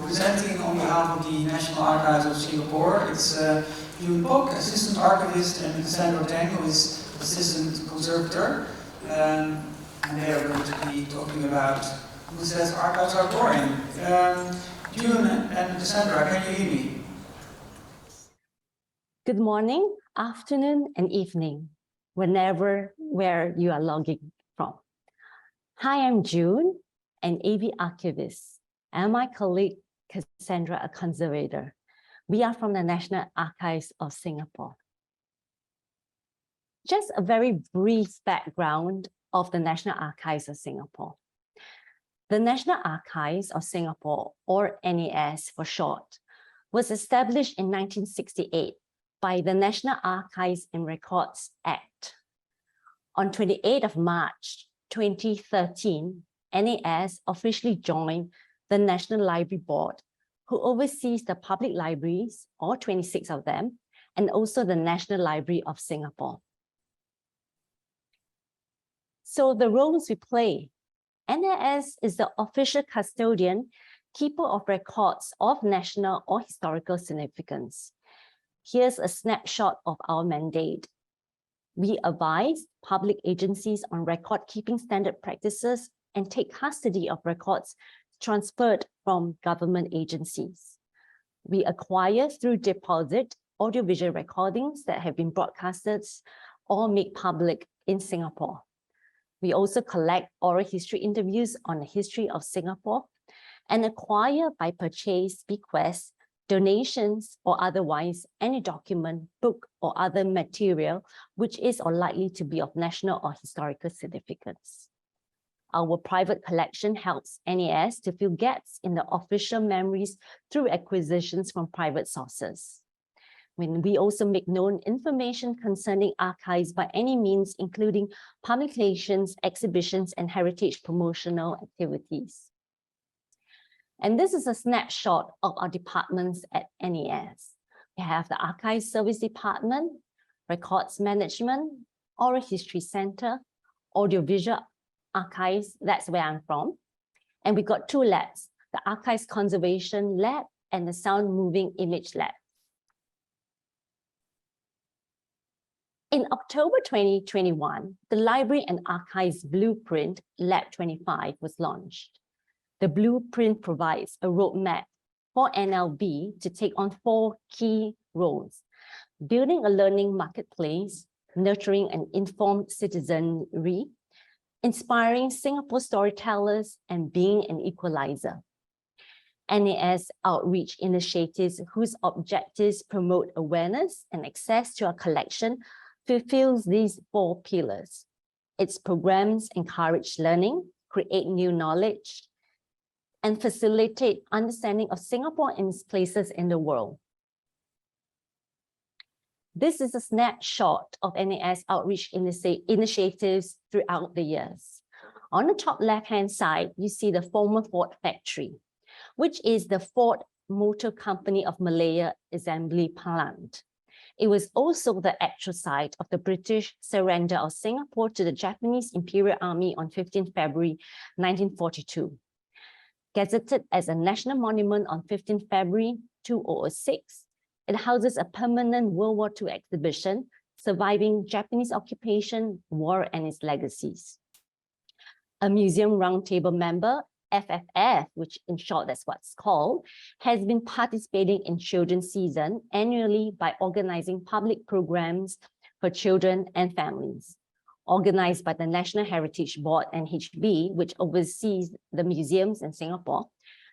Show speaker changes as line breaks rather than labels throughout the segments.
presenting on behalf of the National Archives of Singapore. It's Yun Pok, Assistant Archivist, and Cassandra Tang, who is Assistant Conservator. And they are going to be talking about who says archives are boring. Yun and Cassandra, can you hear me?
Good morning, afternoon, and evening, where you are logging from. Hi, I'm June, an AV archivist, and my colleague Cassandra, a conservator. We are from the National Archives of Singapore. Just a very brief background of the National Archives of Singapore. The National Archives of Singapore, or NAS for short, was established in 1968 by the National Archives and Records Act. On 28th of March 2013, NAS officially joined the National Library Board, who oversees the public libraries, all 26 of them, and also the National Library of Singapore. So the roles we play. NAS is the official custodian, keeper of records of national or historical significance. Here's a snapshot of our mandate. We advise public agencies on record-keeping standard practices and take custody of records transferred from government agencies. We acquire through deposit audiovisual recordings that have been broadcasted or made public in Singapore. We also collect oral history interviews on the history of Singapore and acquire by purchase, bequest, donations, or otherwise any document, book, or other material which is or likely to be of national or historical significance. Our private collection helps NAS to fill gaps in the official memories through acquisitions from private sources. When we also make known information concerning archives by any means, including publications, exhibitions, and heritage promotional activities. And this is a snapshot of our departments at NAS. We have the Archives Service Department, Records Management, Oral History Center, Audiovisual Archives, that's where I'm from. And we got two labs, the Archives Conservation Lab and the Sound Moving Image Lab. In October 2021, the Library and Archives Blueprint Lab 25 was launched. The blueprint provides a roadmap for NLB to take on 4 key roles: building a learning marketplace, nurturing an informed citizenry, inspiring Singapore storytellers, and being an equalizer. NAS outreach initiatives whose objectives promote awareness and access to our collection fulfills these 4 pillars. Its programs encourage learning, create new knowledge, and facilitate understanding of Singapore and its places in the world. This is a snapshot of NAS outreach initiatives throughout the years. On the top left-hand side, you see the former Ford factory, which is the Ford Motor Company of Malaya assembly plant. It was also the actual site of the British surrender of Singapore to the Japanese Imperial Army on 15 February 1942. Gazetted as a national monument on 15 February 2006, it houses a permanent World War II exhibition, Surviving Japanese Occupation, War and its Legacies. A Museum Roundtable member, FFF, which in short that's what's called, has been participating in Children's Season annually by organizing public programs for children and families. Organized by the National Heritage Board, NHB, which oversees the museums in Singapore,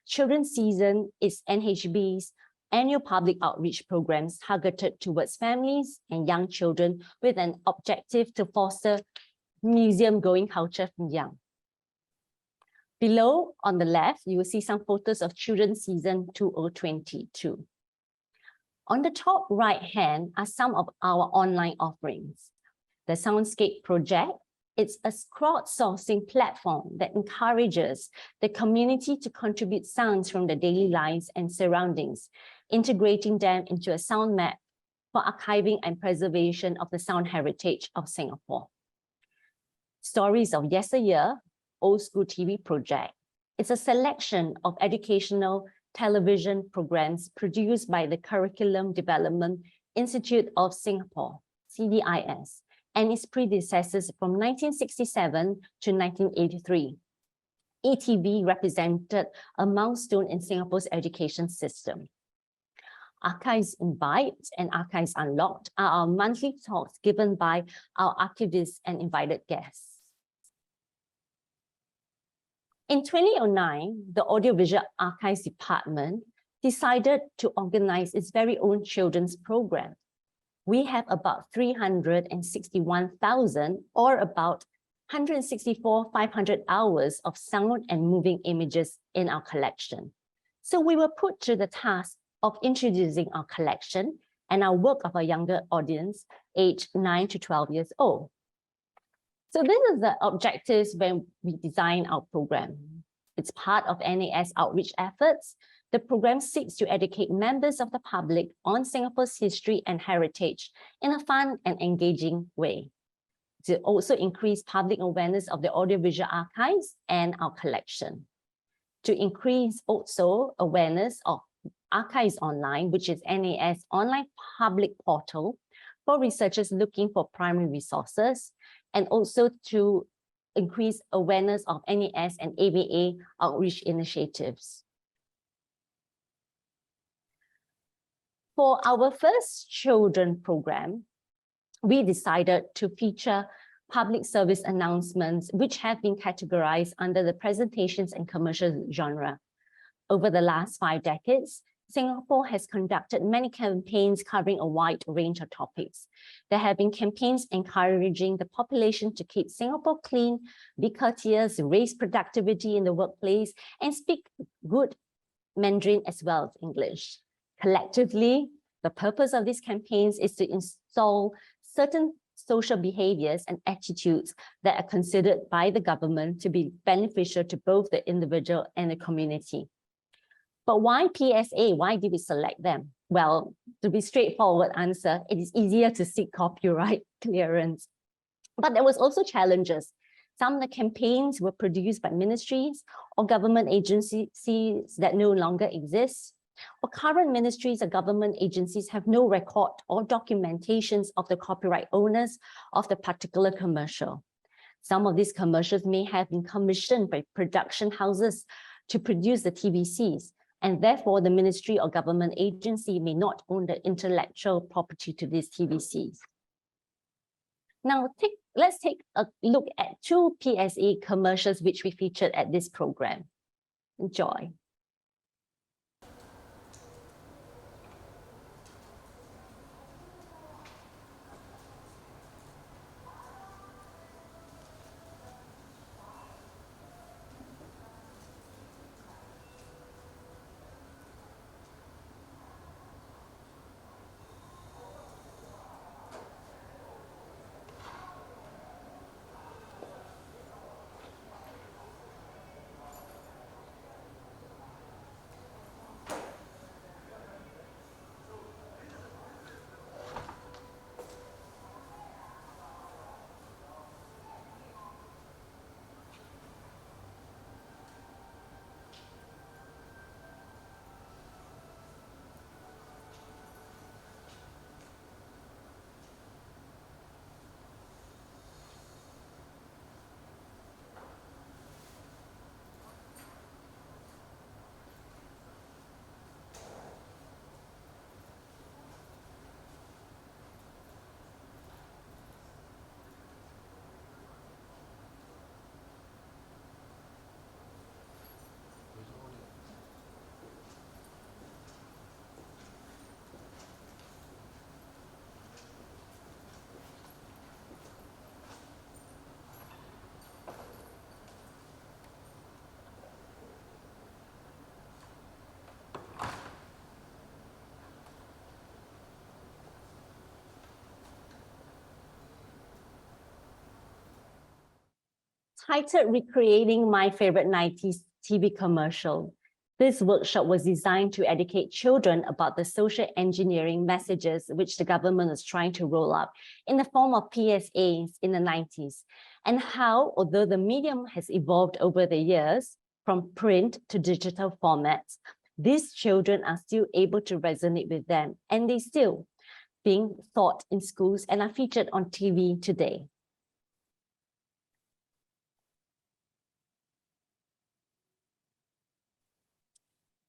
Children's Season is NHB's annual public outreach programs targeted towards families and young children with an objective to foster museum-going culture from young. Below, on the left, you will see some photos of Children's Season 2022. On the top right hand are some of our online offerings. The Soundscape Project, it's a crowdsourcing platform that encourages the community to contribute sounds from their daily lives and surroundings, integrating them into a sound map for archiving and preservation of the sound heritage of Singapore. Stories of Yesteryear, Old School TV Project. It's a selection of educational television programs produced by the Curriculum Development Institute of Singapore, CDIS, and its predecessors from 1967 to 1983. ETV represented a milestone in Singapore's education system. Archives Invite and Archives Unlocked are our monthly talks given by our archivists and invited guests. In 2009, the Audiovisual Archives Department decided to organize its very own children's program. We have about 361,000 or about 164,500 hours of sound and moving images in our collection. So we were put to the task of introducing our collection and our work of a younger audience, aged 9 to 12 years old. So this is the objectives when we design our program. It's part of NAS outreach efforts. The program seeks to educate members of the public on Singapore's history and heritage in a fun and engaging way. To also increase public awareness of the audiovisual archives and our collection. To increase also awareness of Archives Online, which is NAS online public portal for researchers looking for primary resources, and also to increase awareness of NAS and AVA outreach initiatives. For our first children program, we decided to feature public service announcements which have been categorized under the presentations and commercial genre. Over the last 5 decades, Singapore has conducted many campaigns covering a wide range of topics. There have been campaigns encouraging the population to keep Singapore clean, be courteous, raise productivity in the workplace, and speak good Mandarin as well as English. Collectively, the purpose of these campaigns is to install certain social behaviors and attitudes that are considered by the government to be beneficial to both the individual and the community. But why PSA? Why did we select them? Well, to be straightforward answer, it is easier to seek copyright clearance. But there was also challenges. Some of the campaigns were produced by ministries or government agencies that no longer exist, or current ministries or government agencies have no record or documentations of the copyright owners of the particular commercial. Some of these commercials may have been commissioned by production houses to produce the TVCs, and therefore the ministry or government agency may not own the intellectual property to these TVCs. Now, let's take a look at 2 PSA commercials which we featured at this program. Enjoy. Titled Recreating My Favorite 90s TV Commercial. This workshop was designed to educate children about the social engineering messages which the government is trying to roll out in the form of PSAs in the 90s, and how, although the medium has evolved over the years from print to digital formats, these children are still able to resonate with them, and they still being taught in schools and are featured on TV today.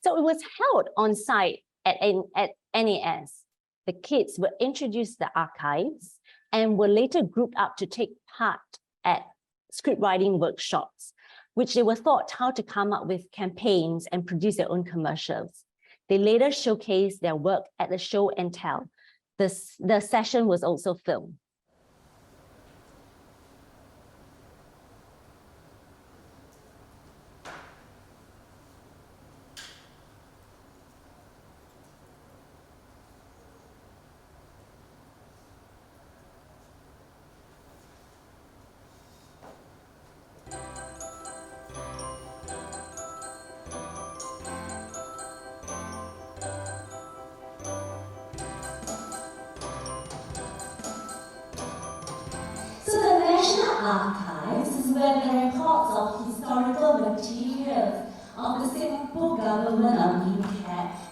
So it was held on site at NAS. The kids were introduced to the archives and were later grouped up to take part at script writing workshops, which they were taught how to come up with campaigns and produce their own commercials. They later showcased their work at the show and tell. The session was also filmed.
Archives is where the records of historical materials of the Singapore government are being kept.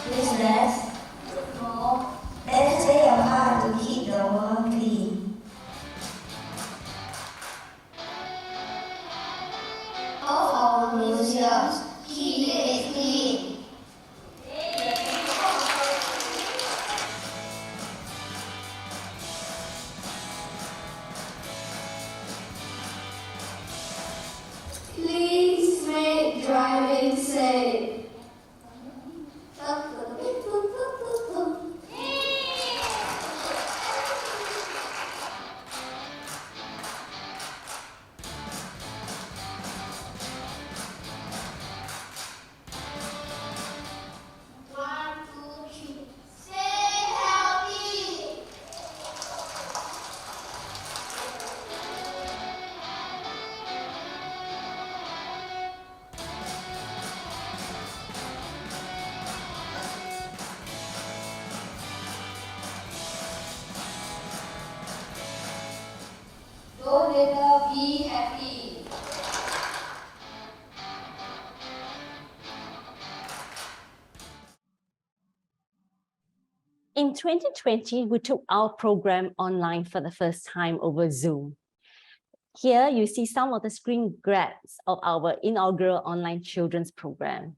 Business, football, let's play a part to keep the world clean. All our museums, keep it clean. Please make driving safe. Be happy.
In 2020, we took our program online for the first time over Zoom. Here you see some of the screen grabs of our inaugural online children's program.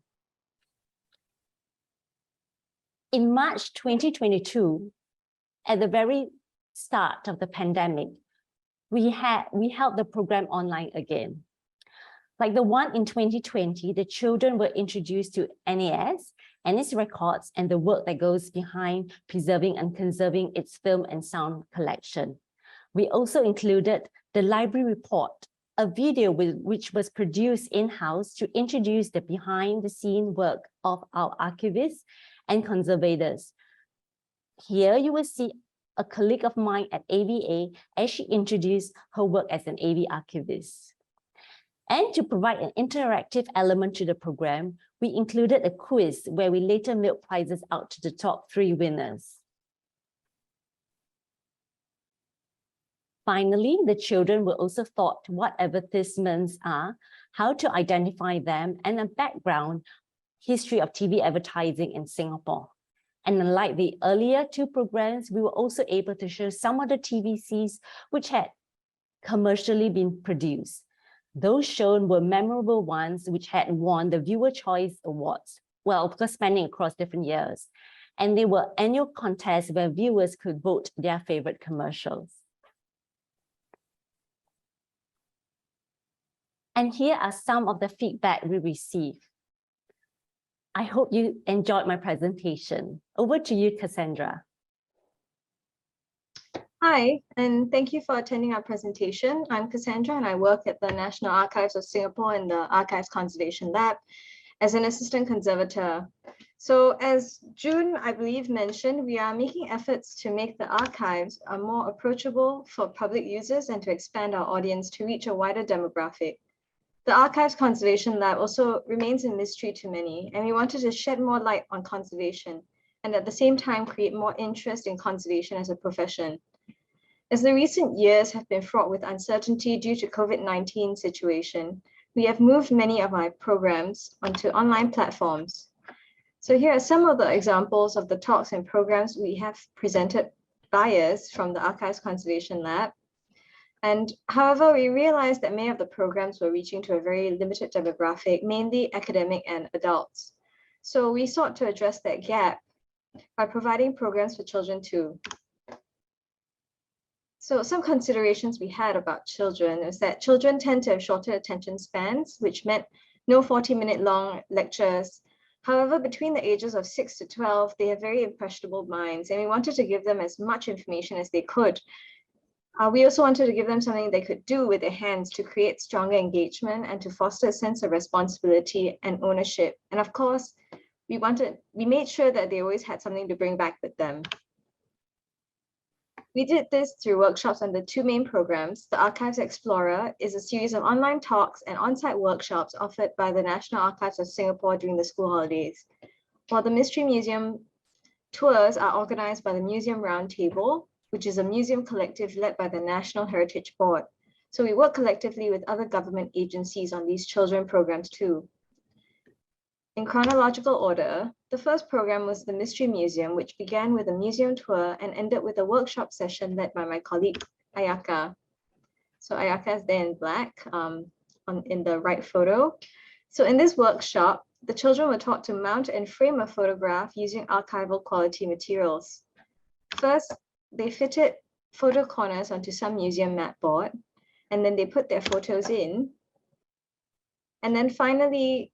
In March 2022, at the very start of the pandemic, we held the program online again. Like the one in 2020, the children were introduced to NAS and its records and the work that goes behind preserving and conserving its film and sound collection. We also included the library report, a video which was produced in-house to introduce the behind-the-scene work of our archivists and conservators. Here you will see a colleague of mine at AVA as she introduced her work as an AV archivist. And to provide an interactive element to the program, we included a quiz where we later mailed prizes out to the top 3 winners. Finally, the children were also taught what advertisements are, how to identify them, and a background history of TV advertising in Singapore. And unlike the earlier 2 programs, we were also able to show some of the TVCs which had commercially been produced. Those shown were memorable ones which had won the Viewer Choice Awards, well, because spanning across different years. And they were annual contests where viewers could vote their favorite commercials. And here are some of the feedback we received. I hope you enjoyed my presentation. Over to you, Cassandra.
Hi, and thank you for attending our presentation. I'm Cassandra and I work at the National Archives of Singapore in the Archives Conservation Lab as an assistant conservator. So as June, I believe, mentioned, we are making efforts to make the archives more approachable for public users and to expand our audience to reach a wider demographic. The Archives Conservation Lab also remains a mystery to many, and we wanted to shed more light on conservation and at the same time create more interest in conservation as a profession. As the recent years have been fraught with uncertainty due to COVID-19 situation, we have moved many of our programs onto online platforms. So here are some of the examples of the talks and programs we have presented by us from the Archives Conservation Lab. And however, we realized that many of the programs were reaching to a very limited demographic, mainly academic and adults. So we sought to address that gap by providing programs for children too. So some considerations we had about children is that children tend to have shorter attention spans, which meant no 40-minute long lectures. However, between the ages of 6 to 12, they have very impressionable minds, and we wanted to give them as much information as they could. We also wanted to give them something they could do with their hands to create stronger engagement and to foster a sense of responsibility and ownership. And of course, we made sure that they always had something to bring back with them. We did this through workshops under two main programs. The Archives Explorer is a series of online talks and on-site workshops offered by the National Archives of Singapore during the school holidays, while the Mystery Museum tours are organized by the Museum Roundtable, which is a museum collective led by the National Heritage Board. So we work collectively with other government agencies on these children programs too. In chronological order, the first program was the Mystery Museum, which began with a museum tour and ended with a workshop session led by my colleague, Ayaka. So Ayaka is there in black in the right photo. So in this workshop, the children were taught to mount and frame a photograph using archival quality materials. First, they fitted photo corners onto some museum mat board, and then they put their photos in. And then finally,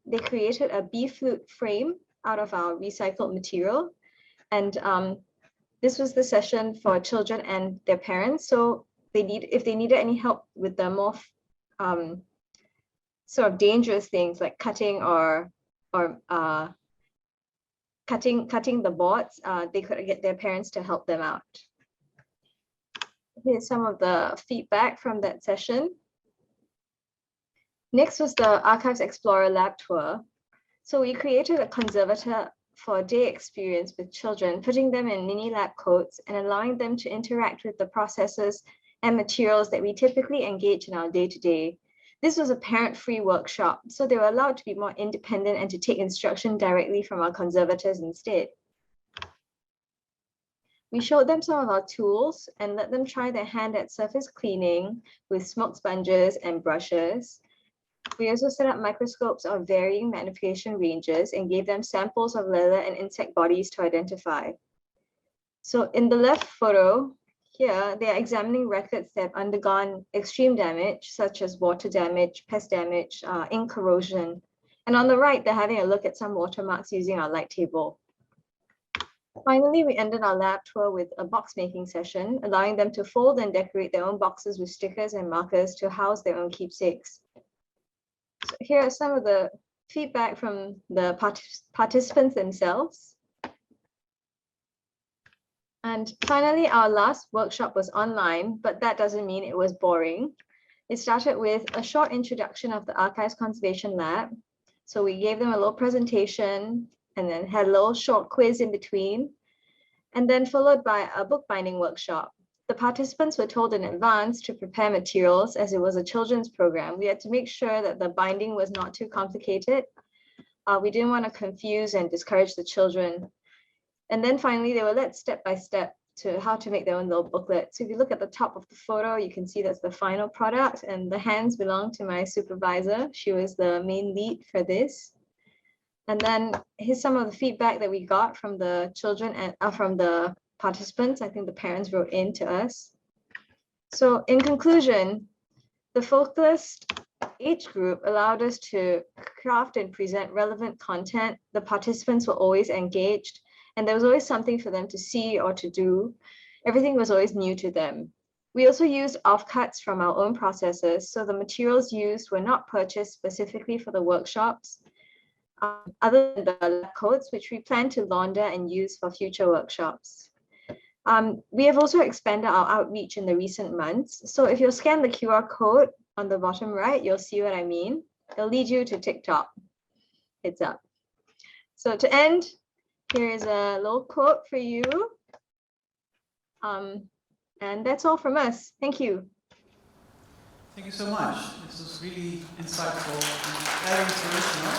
they created a B-flute frame out of our recycled material. And this was the session for children and their parents. So if they needed any help with the more sort of dangerous things like cutting or cutting the boards, they could get their parents to help them out. Here's some of the feedback from that session. Next was the Archives Explorer Lab tour. So we created a conservator for a day experience with children, putting them in mini lab coats and allowing them to interact with the processes and materials that we typically engage in our day-to-day. This was a parent-free workshop, so they were allowed to be more independent and to take instruction directly from our conservators instead. We showed them some of our tools and let them try their hand at surface cleaning with smoke sponges and brushes. We also set up microscopes of varying magnification ranges and gave them samples of leather and insect bodies to identify. So in the left photo, here, they are examining records that have undergone extreme damage, such as water damage, pest damage, ink corrosion. And on the right, they're having a look at some watermarks using our light table. Finally, we ended our lab tour with a box making session, allowing them to fold and decorate their own boxes with stickers and markers to house their own keepsakes. So here are some of the feedback from the participants themselves. And finally, our last workshop was online, but that doesn't mean it was boring. It started with a short introduction of the Archives Conservation Lab. So we gave them a little presentation and then had a little short quiz in between, and then followed by a bookbinding workshop. The participants were told in advance to prepare materials as it was a children's program. We had to make sure that the binding was not too complicated. We didn't want to confuse and discourage the children. And then finally, they were led step by step to how to make their own little booklet. So if you look at the top of the photo, you can see that's the final product, and the hands belong to my supervisor. She was the main lead for this. And then here's some of the feedback that we got from the children and from the participants. I think the parents wrote in to us. So in conclusion, the focused age group allowed us to craft and present relevant content. The participants were always engaged, and there was always something for them to see or to do. Everything was always new to them. We also used offcuts from our own processes, so the materials used were not purchased specifically for the workshops, other than the lab coats, which we plan to launder and use for future workshops. We have also expanded our outreach in the recent months. So if you scan the QR code on the bottom right, you'll see what I mean. It'll lead you to TikTok. Heads up. So to end, here is a little quote for you. And that's all from us. Thank you.
Thank you so much. This was really insightful and very inspirational.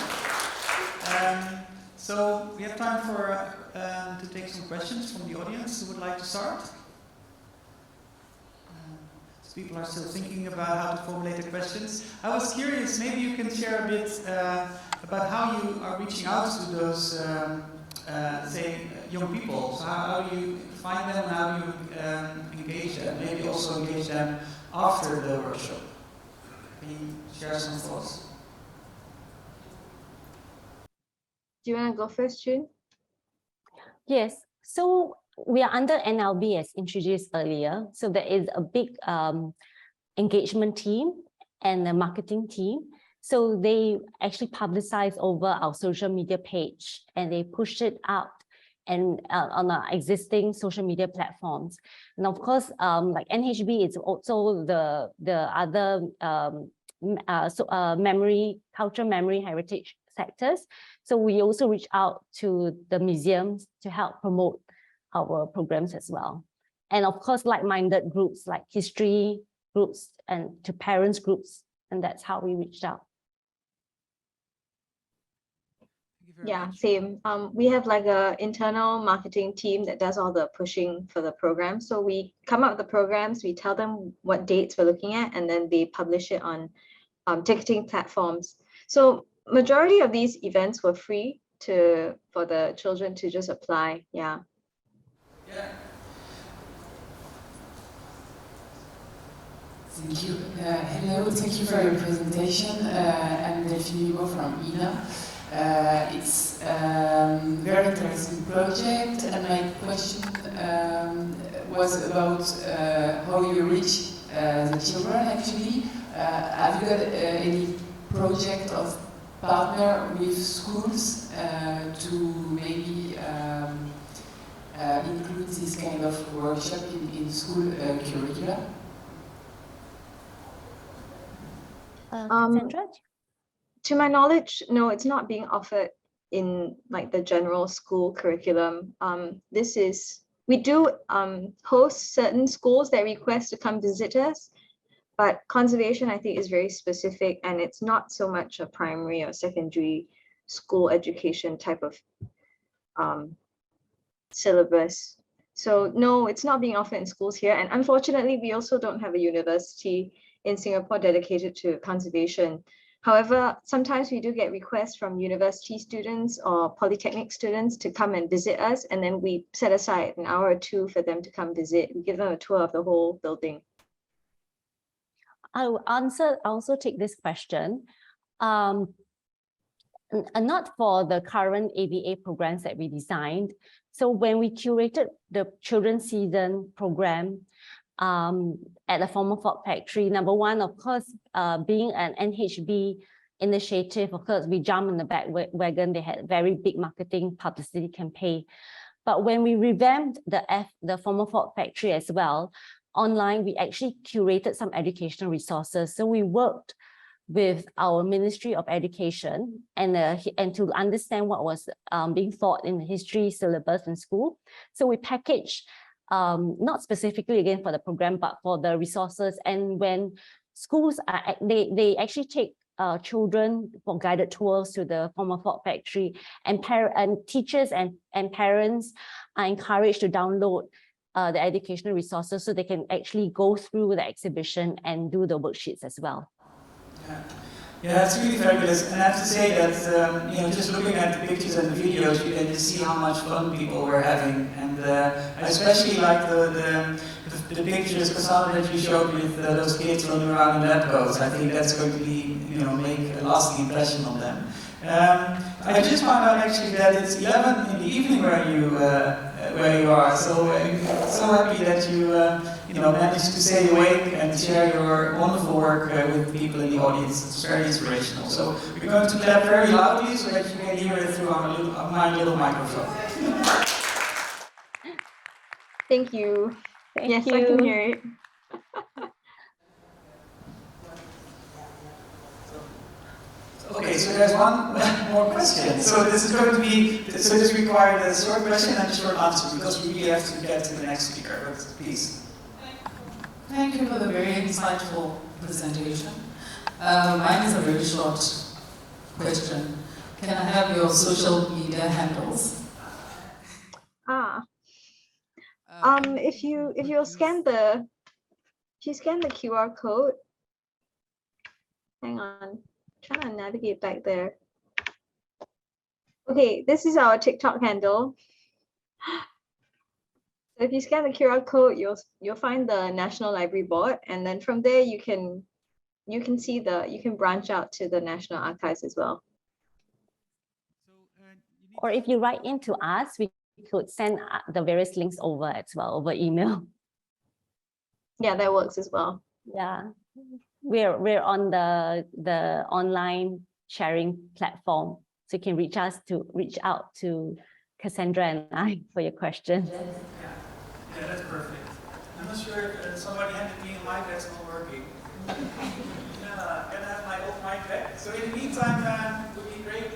So we have time for to take some questions from the audience. Who would like to start? People are still thinking about how to formulate the questions. I was curious, maybe you can share a bit about how you are reaching out to those, say, young people. So how do you find them and how do you engage them? Maybe also engage them after the workshop. Can you share some thoughts?
Do you want to go first, June?
Yes, so we are under NLB as introduced earlier. So there is a big engagement team and a marketing team. So they actually publicize over our social media page and they push it out and on our existing social media platforms. And of course, like NHB is also the other cultural memory heritage sectors. So we also reach out to the museums to help promote our programs as well. And of course, like-minded groups like history groups and to parents groups. And that's how we reached out.
Yeah, same. We have like an internal marketing team that does all the pushing for the program. So we come up with the programs, we tell them what dates we're looking at, and then they publish it on ticketing platforms. So majority of these events were free for the children to just apply. Yeah.
Yeah.
Thank you. Hello, thank you for your presentation. I'm Delphine Hugo from INA. It's a very interesting project, and my question was about how you reach the children actually. Have you got any project of partner with schools to maybe include this kind of workshop in school curricula?
Cassandra?
To my knowledge, no, it's not being offered in like the general school curriculum. We do host certain schools that request to come visit us, but conservation I think is very specific and it's not so much a primary or secondary school education type of syllabus. So no, it's not being offered in schools here. And unfortunately, we also don't have a university in Singapore dedicated to conservation. However, sometimes we do get requests from university students or polytechnic students to come and visit us, and then we set aside an hour or two for them to come visit. We give them a tour of the whole building.
I'll also take this question. Not for the current ABA programs that we designed. So when we curated the children's season program at the former Fort Factory, number one, of course, being an NHB initiative, of course, we jumped in the back wagon. They had a very big marketing publicity campaign. But when we revamped the former Fort Factory as well, online, we actually curated some educational resources. So we worked with our Ministry of Education and to understand what was being taught in the history syllabus in school. So we packaged, not specifically again for the program, but for the resources. And when schools are, they actually take children for guided tours to the former Fort Factory, and teachers and parents are encouraged to download the educational resources so they can actually go through the exhibition and do the worksheets as well.
Yeah. Yeah, it's really fabulous, and I have to say that you know, just looking at the pictures and the videos, you can just see how much fun people were having, and I especially like the pictures, Cassandra, that you showed with those kids running around in that boat. I think that's going to be, you know, make a lasting impression on them. I just found out actually that it's 11 in the evening where you are. So I'm so happy that you know, managed to stay awake and share your wonderful work with people in the audience. It's very inspirational. So we're going to clap very loudly so that you can hear it through my little microphone.
Thank you.
Thank
Yes,
you.
I can hear it.
Okay, so there's one more question. So this is going to be, so this required a short question and a short answer because we really have to get to the next speaker, but please.
Thank you for the very insightful presentation. Mine is a very short question. Can I have your social media handles?
If you scan the QR code, hang on, trying to navigate back there. Okay, this is our TikTok handle. So if you scan the QR code, you'll find the National Library board, and then from there you can branch out to the National Archives as well.
Or if you write into us, we could send the various links over as well, over email.
Yeah, that works as well.
Yeah, we're on the online sharing platform, so you can reach out to Cassandra and I for your questions.
Yeah, that's perfect. I'm not sure if somebody handed me a mic that's not working. Can I have my old mic back? So in the meantime, it would be great